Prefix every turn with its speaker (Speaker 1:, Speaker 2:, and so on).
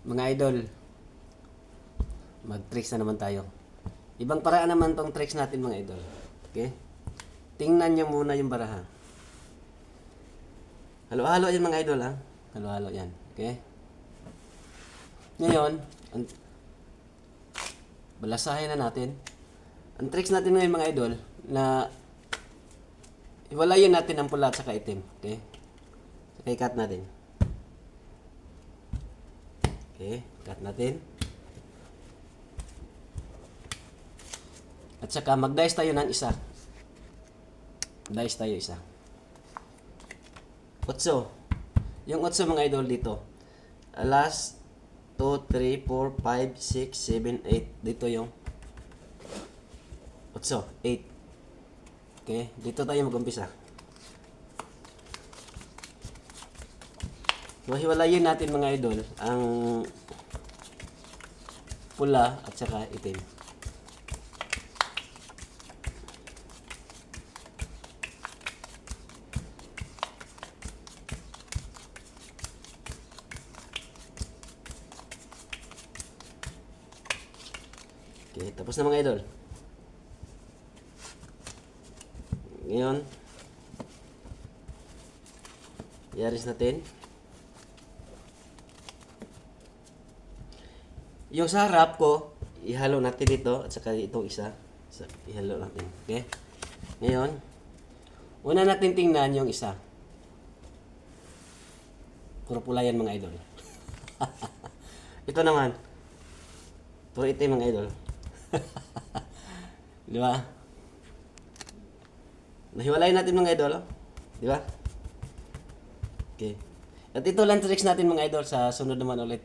Speaker 1: Mga idol, mag-tricks na naman tayo. Ibang paraan naman tong tricks natin mga idol. Okay? Tingnan nyo muna yung baraha. Halo-halo yan mga idol ha. Halo-halo yan. Okay? Ngayon, balasahin na natin. Ang tricks natin ngayon mga idol, na hiwalayin natin ang pula at saka itim. Okay? Okay, cut natin. Okay, cut natin. At saka mag-dice tayo ng isa. Dice tayo isa. 8. Yung 8 mga idol dito. Last 2, 3, 4, 5, 6, 7, 8. Dito yung 8. 8. Okay, dito tayo mag-umpisa. So, hiwalayin natin mga idol ang pula at saka itim. Okay, tapos na mga idol. Ngayon, i-aris natin. Yung sa harap ko, ihalo natin dito at saka itong isa. Ihalo natin. Okay? Ngayon, una natin tingnan yung isa. Puro pula yan mga idol. Ito naman. Puro itim mga idol. Di ba? Nahiwalayin natin mga idol. Oh. Di ba? Okay. At ito lang tricks natin mga idol, sa sunod naman ulit.